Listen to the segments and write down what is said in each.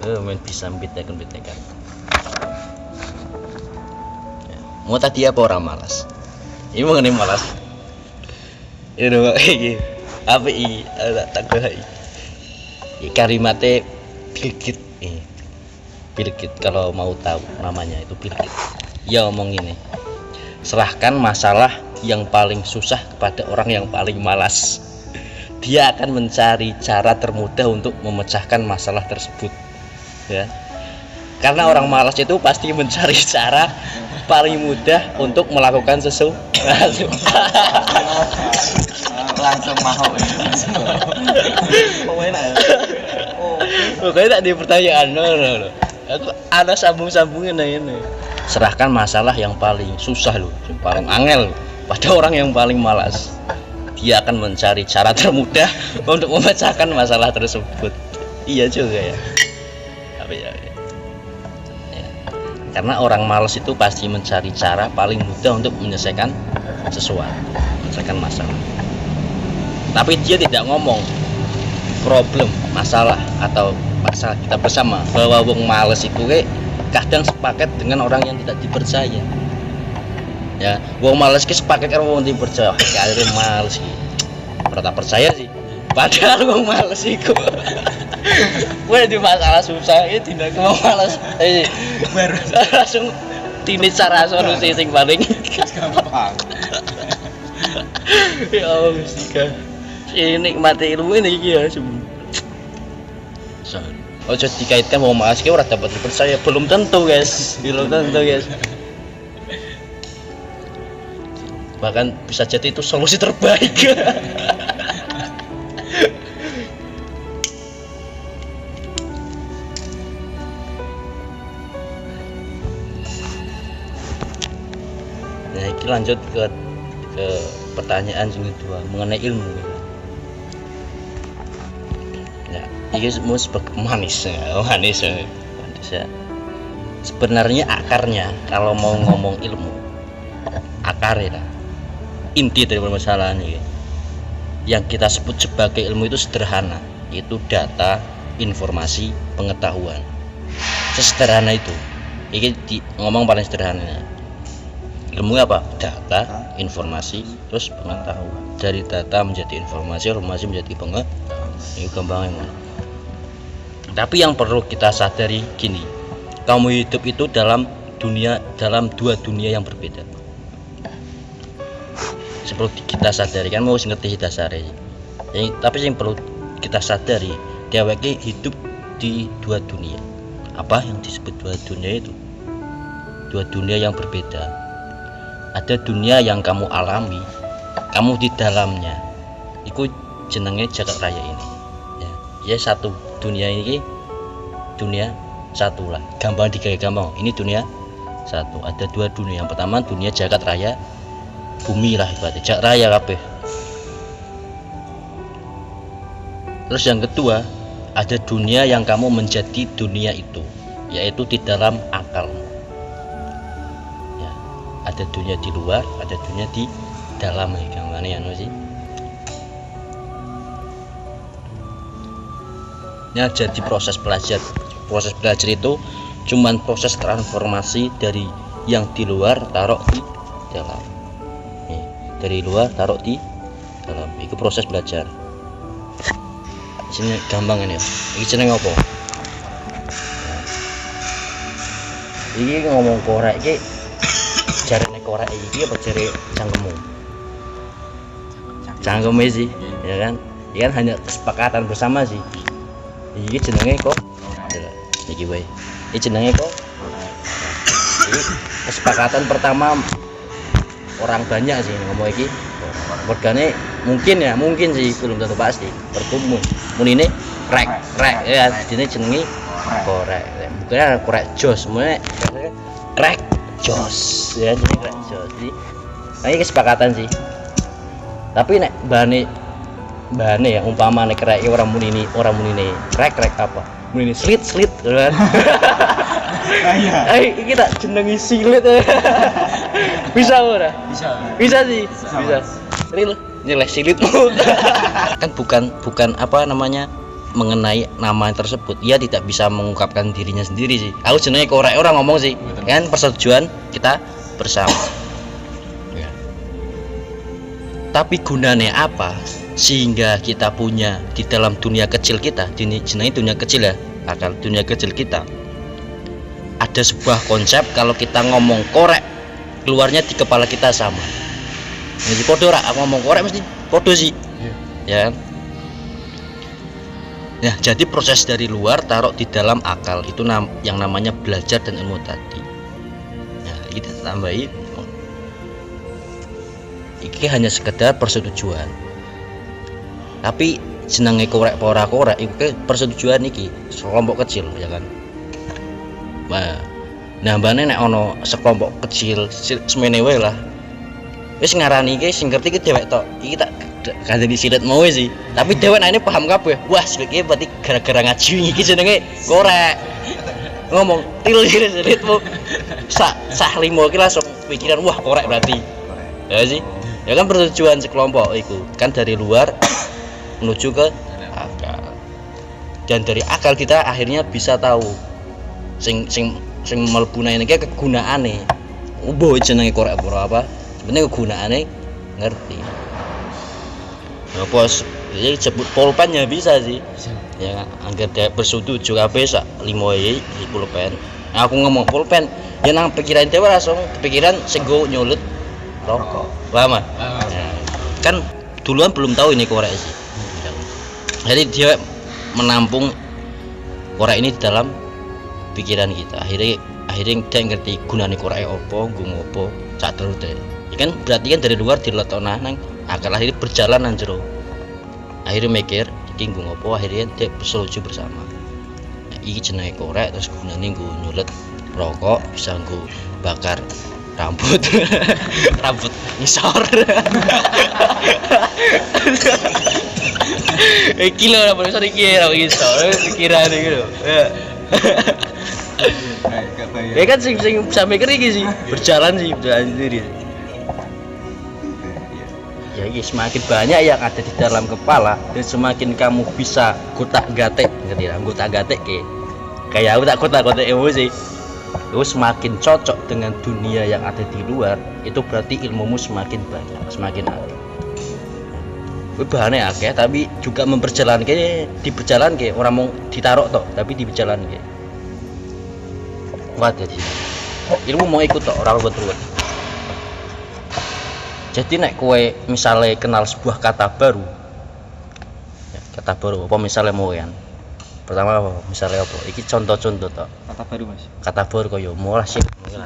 Main bisa bedakan. Ya. Mau tadi apa orang malas? Ini mengenai malas. Ini dong kayak apa i ada takut i. Kalimatnya Bilkit. Bilkit kalau mau tahu namanya itu Bilkit. Ya ngomong ini. Serahkan masalah yang paling susah kepada orang yang paling malas. Dia akan mencari cara termudah untuk memecahkan masalah tersebut. Ya. Karena orang malas itu pasti mencari cara paling mudah untuk melakukan sesuatu. Langsung mau. Pokoknya tak di pertanyaan. Aku ada sambung-sambungin ini. Serahkan masalah yang paling susah loh, yang paling angel pada orang yang paling malas. Dia akan mencari cara termudah untuk memecahkan masalah tersebut. Iya juga ya. Ya. Karena orang malas itu pasti mencari cara paling mudah untuk menyelesaikan sesuatu, menyelesaikan masalah. Tapi dia tidak ngomong problem, masalah atau masalah kita bersama, bahwa wong malas itu kadang sepaket dengan orang yang tidak dipercaya. Ya, wong malas sepaket karo wong dipercaya. Kare malas iki. Ora percaya sih. Padahal wong males iku. Wah, di masalah susah iki tindak wong males. Baru langsung tini cara solusi sing paling gampang. Ya Allah, sika. Ini nikmati ilmu ini iki ya. Ojo dikaitkan wong males ki ora dapat dipercaya, belum tentu, guys. Belum tentu, guys. Bahkan bisa jadi itu solusi terbaik. Nah, ini lanjut ke pertanyaan yang kedua mengenai ilmu. Ya, ini semua sebagai manis ya. Sebenarnya akarnya kalau mau ngomong ilmu, akarnya inti dari permasalahan ini yang kita sebut sebagai ilmu itu sederhana, itu data, informasi, pengetahuan. Sesederhana itu. Ini ngomong paling sederhana. Ilmu apa? Data, informasi, terus pengetahuan. Dari data menjadi informasi menjadi pengetahuan. Ini gampangnya. Tapi yang perlu kita sadari gini, kamu hidup itu dalam dua dunia yang berbeda. Seperti kita sadari kan mau ngerti dasarnya. Tapi yang perlu kita sadari, dheweke hidup di dua dunia. Apa yang disebut dua dunia itu? Dua dunia yang berbeda. Ada dunia yang kamu alami, kamu di dalamnya. Iku jenenge jagat raya ini. Ya satu dunia ini dunia satu lah. Gampang gampang. Ini dunia satu. Ada dua dunia. Yang pertama dunia jagat raya bumi lah ibaratnya, jagat raya kabeh. Terus yang kedua, ada dunia yang kamu menjadi dunia itu, yaitu di dalam akalmu. Ya, ada dunia di luar, ada dunia di dalam. Gimana ya sih? Ya, jadi proses belajar itu cuman proses transformasi dari yang di luar taruh di dalam. Dari luar taruh di dalam. Itu proses belajar. Sini gampang ini ya. Ini jeneng apa? Ini ngomong korek iki jarene korek iki apa jare cangkemmu? Cangkeme sih, ya kan? Ini kan hanya kesepakatan bersama sih. Iki jenenge kok. Iki wae. Iki jenenge kok. Ini kesepakatan pertama orang banyak sih ngomong iki. Wargane mungkin sih belum tentu pasti. Berkumpul. Mun ini rek ya jenenge korek. Bukan korek jos, semuanya rek jos ya, jadi rek jos. Jadi ini kesepakatan sih. Tapi nek bahane ya umpama nek rek orang mun ini rek apa? Mun ini slit kan. Kita jenengi silit. Bisa ora? Bisa sih. Bisa. Real nyeleh silitmu. Kan bukan apa namanya? mengenai nama tersebut, ia tidak bisa mengungkapkan dirinya sendiri sih. Aku jenenge korek orang ngomong sih, kan persetujuan kita bersama. Ya. Tapi gunanya apa? Sehingga kita punya di dalam dunia kecil kita, jenenge dunia kecil ya, akal dunia kecil kita. Ada sebuah konsep kalau kita ngomong korek, keluarnya di kepala kita sama. Ini podo ora, aku ngomong korek mesti podo sih. Ya. Nah, jadi proses dari luar taruh di dalam akal itu yang namanya belajar dan ilmu tadi. Nah, kita tambahi. Iki hanya sekedar persetujuan. Tapi jenenge korek ora korek iki persetujuan iki sekelompok kecil ya kan. Nah, nambane nek ana sekelompok kecil semene wae lah. Wis ngarani iki sing ngerti iki dhewek tok. Iki tak kandhani silet mau sih. Tapi dhewek ini paham kabeh. Wah, iki berarti gara-gara ngaji iki jenenge korek. Ngomong silitmu sak limo iki langsung pikiran wah korek berarti. Ya sih. Ya kan pertujuan sekelompok itu kan dari luar menuju ke akal. Dan dari akal kita akhirnya bisa tahu sing mlebu nang iki kegunaane. Ubo jenenge korek apa? Sebenarnya kegunaane ngerti. Apa jadi sebut pulpen ya bisa sih. Ya angger dia bersetuju kabeh sak 5 iki pulpen. Nah, aku ngomong pulpen, ya nang pikiran dhewe langsung kepikiran sing go nyulut rokok. Paham? Nah, kan duluan belum tahu ini korek sih. Jadi dia menampung korek ini di dalam pikiran kita. Akhirnya dia ngerti gunane korek apa, nggo ngopo, sak terus deh. Ya kan berarti kan dari luar diletokna nang akal akhirnya berjalan nang jero. Akhirnya mikir iki nggo ngopo, akhirnya dia bersetuju bersama. Nah, iki jenenge korek terus gunane nggo nyulet rokok, bisa nggo bakar rambut rambut ngisor. Iki lho rambut ngisor iki rambut ngisor pikiran iki lho. Ya kan sing bisa mikir iki sih berjalan sendiri. Ya ini semakin banyak yang ada di dalam kepala dan semakin kamu bisa gotak-gatik, ngerti lah, gotak-gatik kayak aku tak gotak-gatik emosi. Lu semakin cocok dengan dunia yang ada di luar, itu berarti ilmumu semakin banyak, semakin ada. Bahannya akeh tapi juga diberjalanke orang mau ditaruh toh, tapi diberjalanke. Wah jadi ilmu mau ikut toh orang ruwet. Jadi nek kowe misalnya kenal sebuah kata baru, ya, kata baru apa misalnya mau kan? Pertama apa? Misalnya apa? Iki contoh-contoh toh. Kata baru mas. Kata baru koyo molah sih, ya.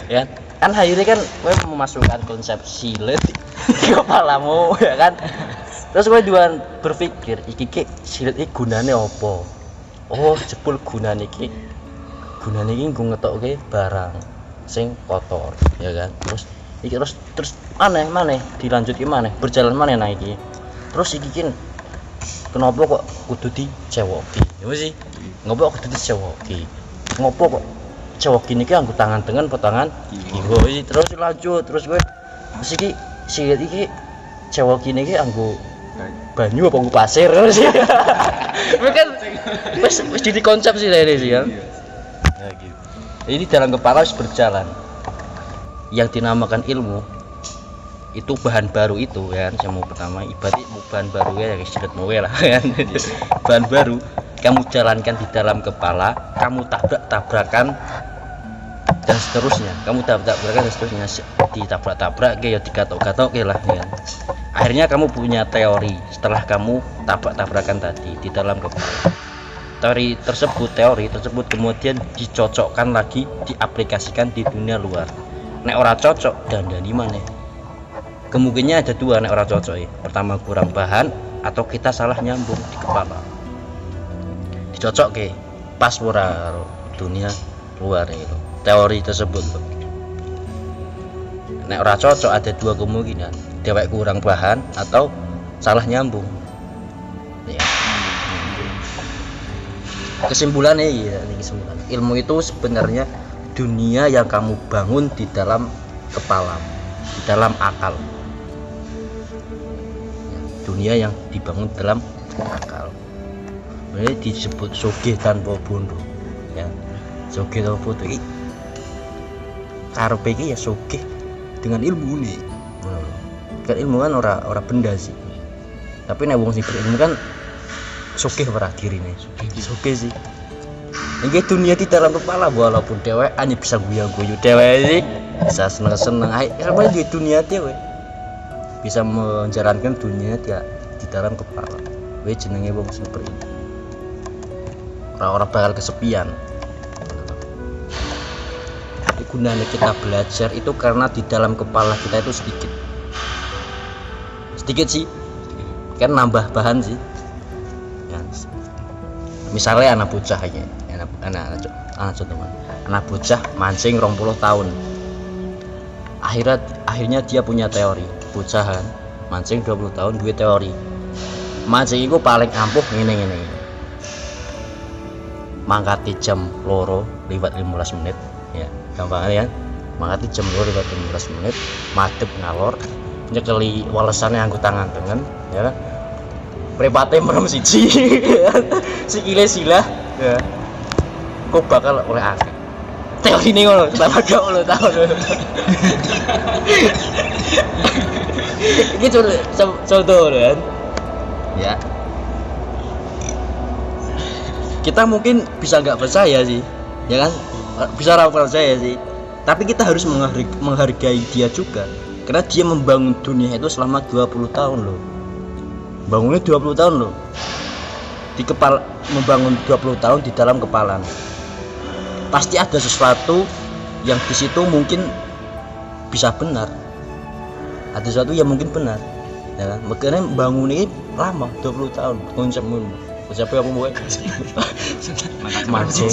Ya. Kan akhirnya kan kowe memasukkan konsep silet di kepalamu ya kan. Terus kowe duan berpikir iki silet iki gunane apa? Oh, jebul gunane iki nggo ngetokke barang sing kotor, ya kan. Terus maneh dilanjutke maneh, berjalan maneh nang iki. Terus iki kenapa kok kudu dicewoki? Ya wis sih. Ngopo kok kudu dicewoki? Ngopo kok cewoki niki anggo tangan tengen apa tangan kiwa? Terus lanjut terus kowe iki silet iki cewoki niki anggo banyu apa anggo pasir sih. Kowe kan wis di konsep sih ini sih kan. Ya gitu. Ini dalam kepala harus berjalan. Yang dinamakan ilmu itu bahan baru itu kan, yang pertama ibarat bahan baru ya yang silet mowe lah kan. Bahan baru kamu jalankan di dalam kepala, kamu tabrakan dan seterusnya, ditabrak-tabrak ya digatok-gatok lah kan. Akhirnya kamu punya teori setelah kamu tabrak-tabrakan tadi di dalam kepala. Teori tersebut kemudian dicocokkan lagi, diaplikasikan di dunia luar. Nek ora cocok dandani maneh. Kemungkinannya ada dua nek ora cocok ya. Pertama kurang bahan atau kita salah nyambung di kepala. Dicocokke pas ora dunia luar itu. Teori tersebut. Nek ora cocok ada dua kemungkinan. Dhewek kurang bahan atau salah nyambung. Ya. Kesimpulannya ya, ini kesimpulan. Ilmu itu sebenarnya dunia yang kamu bangun di dalam kepala, di dalam akal. Dunia yang dibangun dalam akal. Ini disebut sugih tanpa bondo ya. Sugih tanpa bondo iki karepe iki ya sugih dengan ilmu nih. Kan ilmu kan ora benda sih. Tapi nek wong sing berilmu kan sugih ora dirine. Sugih sih. Ini dunia di dalam kepala, walaupun dewek hanya bisa guyu-guyu dewek sih, bisa seneng-seneng. Sama di dunia dewek bisa menjalankan dunia dia di dalam kepala. Weh jenenge wong super ini. Orang-orang bakal kesepian. Jadi gunanya kita belajar itu karena di dalam kepala kita itu sedikit sih, kan nambah bahan sih. Misalnya anak bocah aja. Anak bocah mancing 20 tahun. Akhirnya dia punya teori. Bocah kan mancing 20 tahun duwe teori. Mancing itu paling ampuh ngene. Mangkati jam loro lewat 15 menit ya. Gampang ya. Mangkati jam loro lewat 15 menit, madhep ngalor, nyekeli walesane anggo tangan tengen ya. Prepate merem siji. Sikile silah ya. Kok bakal oleh akeh. Teori ini ngono, selama 20 tahun. Ini contoh kan. Ya. Kita mungkin bisa nggak percaya sih, ya kan? Bisa nggak percaya sih. Tapi kita harus menghargai dia juga, karena dia membangun dunia itu selama 20 tahun loh. Bangunnya 20 tahun loh. Di kepala, membangun 20 tahun di dalam kepala. Pasti ada sesuatu yang di situ mungkin bisa benar. Ada sesuatu yang mungkin benar. Ya kan? Makanya bangun ini lama, 20 tahun. Konsepmu. Konsepnya apa mau? Mancing.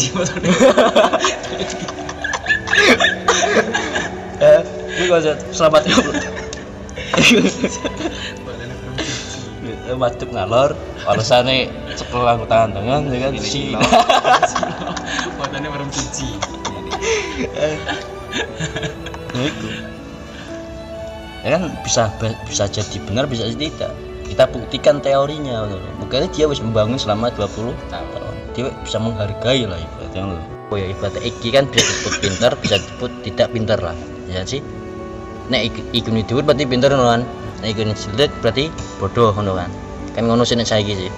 Ini konsep selamat ya. Madep ngalor, alasannya sekolah aku tangan ya kan si. Buatannya merem cici. Nah itu. Ya kan bisa jadi benar, bisa jadi tidak. Kita buktikan teorinya. Makanya dia harus membangun selama 20 tahun. Dia bisa menghargai lah ibaratnya. Oh ya ibaratnya iki kan bisa disebut pintar, bisa disebut tidak pintar lah. Ya sih. Nek iku ini dhuwur berarti pintar ngono kan. Nek iku ini cilik berarti bodoh ngono kan. Kan ngono sih nek saiki sih.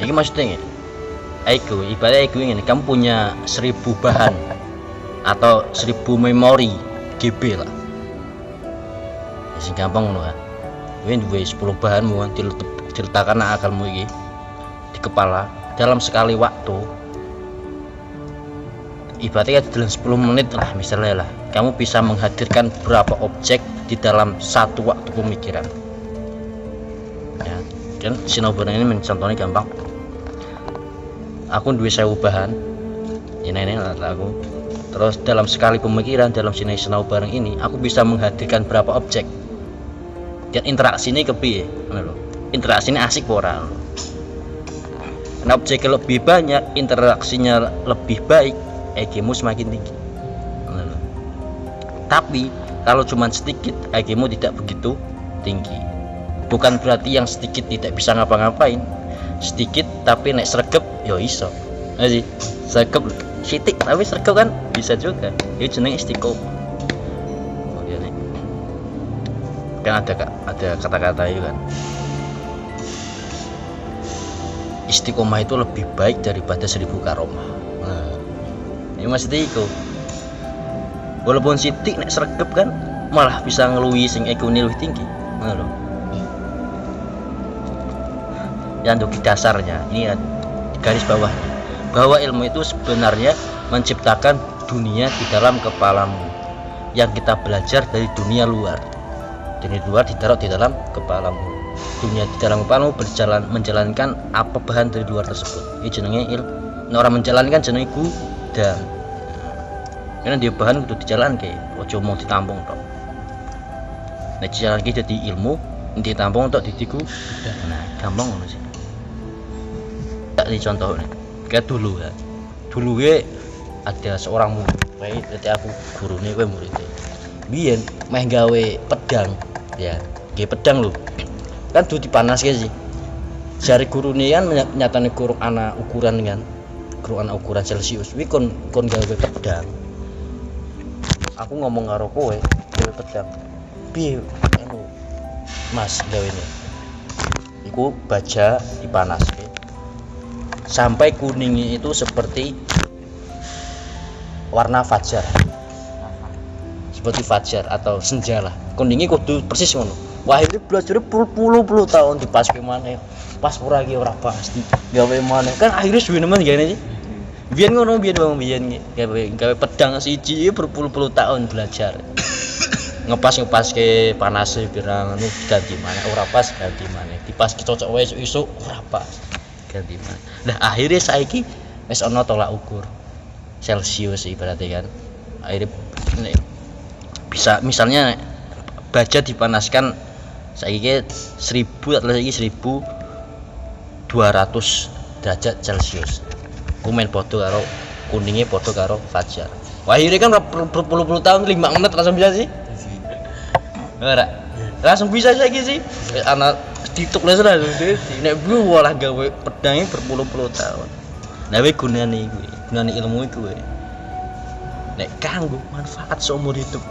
Iki maksudnya IQ, ibaratnya IQ ini kamu punya 1000 bahan atau 1000 memori GB lah. Sing gampang ngono kan. Kowe duwe 10 bahan mau diletakkan akalmu iki di kepala dalam sekali waktu. Ibaratnya dalam 10 menit lah misalnya lah. Kamu bisa menghadirkan berapa objek di dalam satu waktu pemikiran. Ya, dan sinau barang ini mencontohnya gampang. Aku duwe 1000 bahan. Ini lah aku. Terus dalam sekali pemikiran dalam sinau barang ini aku bisa menghadirkan berapa objek. Dan interaksi ini kepiye? Interaksi ini asik ora? Karena objeknya lebih banyak, interaksinya lebih baik, EQ-mu semakin tinggi. Tapi kalau cuma sedikit, EQ-mu tidak begitu tinggi. Bukan berarti yang sedikit tidak bisa ngapa-ngapain. Sedikit tapi nek sregep ya iso. Sih, sregep sithik tapi sregep kan bisa juga. Itu jenenge istiqomah. Kan ada kata-kata itu kan, istiqomah itu lebih baik daripada 1000 karomah. Nah, ini maksudnya itu walaupun sidik nek sregep kan malah bisa ngeluwi sing ekone luwih tinggi. Nah lho, yang untuk dasarnya ini garis bawah bahwa ilmu itu sebenarnya menciptakan dunia di dalam kepalamu yang kita belajar dari dunia luar. Dunia luar ditaruh di dalam kepalamu. Dunia di dalam kepalamu menjalankan apa bahan dari luar tersebut. Ini jenenge ilmu. Nah, orang menjalankan jenenge gudang. Karena dia bahan kudu dijalanke, ojo mau ditampung tok. Nek dijalanke jadi ilmu, ditampung tok didiku. Nah, gampang ngono sih. Tak dicontoh nih. Kayak dulu ya. Dulu ada seorang murid. Kayak aku gurune kowe murid. Biyen meh gawe pedang. Ya, gawe pedang lho. kan tuh dipanas sih jari guru ini kan nyatane kurung anak ukuran kan kurung anak ukuran Celcius wi kon gawe pedang aku ngomong karo kowe gawe pedang piye Mas gawe ini iku baja dipanaske sampai kuningnya itu seperti warna fajar seperti fajar atau senja lah kuningnya kudu persis ngono wah ini belajar puluh tahun di pas mana pas pura lagi ora pasti gawe mana kan akhirnya suwe nemen gini sih biyen ngono biyen gawe pedang siji berpuluh-puluh tahun belajar ngepas ke panas pirang anu ganti mana ora pas ganti mana dipas cocok wae esuk ora pas ganti mana nah akhirnya saiki wis ana tolak ukur Celcius ibaratnya kan akhirnya bisa misalnya baja dipanaskan saiki 1000 atau saiki 1200 derajat Celcius kumen podo karo kuningnya podo karo fajar wah akhirnya kan berpuluh-puluh tahun 5 menit langsung bisa sih ora langsung bisa saiki sih anak dituk lah langsung nek bu walah gawe pedangnya berpuluh-puluh tahun nah we gunane kuwi gunane ilmu iku we nek kanggo manfaat seumur hidup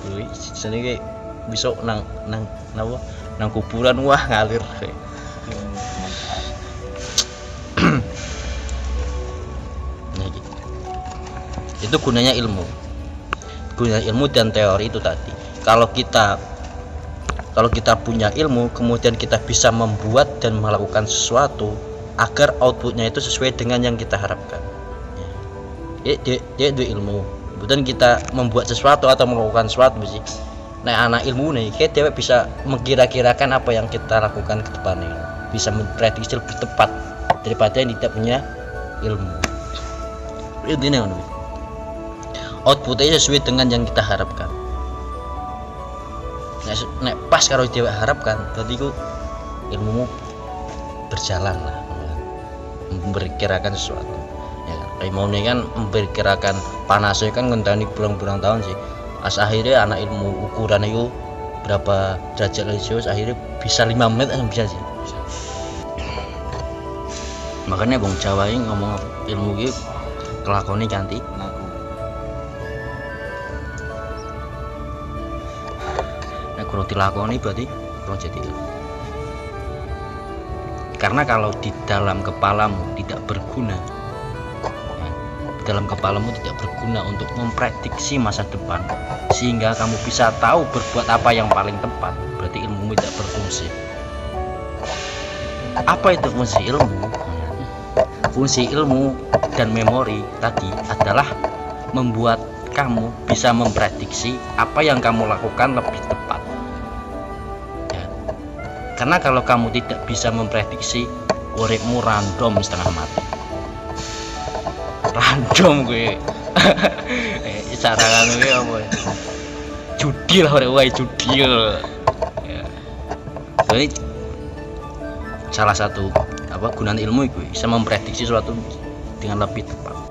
kuwi jenenge bisa nang napa nang kuburan wah ngalir nah gitu. Itu gunanya ilmu dan teori itu tadi kalau kita punya ilmu kemudian kita bisa membuat dan melakukan sesuatu agar outputnya itu sesuai dengan yang kita harapkan dia itu ilmu kemudian kita membuat sesuatu atau melakukan sesuatu sih nah anak ilmu nih kayak dia bisa mengkira-kirakan apa yang kita lakukan ke depannya bisa memprediksi lebih tepat daripada yang tidak punya ilmu intinya outputnya sesuai dengan yang kita harapkan nek pas kalau dia harapkan berarti ku ilmumu berjalan lah memperkirakan sesuatu ya kayak mau nih kan memperkirakan panasnya kan ngenteni bulan-bulan tahun sih akhirnya anak ilmu ukuran itu berapa derajat Celcius akhirnya bisa 5 menit bisa sih makanya bang Jawa ini ngomong ilmu itu kelakonnya cantik kurang dilakoni berarti kurang jadi ilmu karena kalau di dalam kepalamu tidak berguna dalam kepalamu tidak berguna untuk memprediksi masa depan sehingga kamu bisa tahu berbuat apa yang paling tepat berarti ilmumu tidak berfungsi apa itu fungsi ilmu? Fungsi ilmu dan memori tadi adalah membuat kamu bisa memprediksi apa yang kamu lakukan lebih tepat. Karena kalau kamu tidak bisa memprediksi, uripmu random setengah mati. Random gue. Cara kan gue apa? Judi lah orang wae judi. Ya. Jadi salah satu apa gunaan ilmu itu bisa memprediksi sesuatu dengan lebih tepat.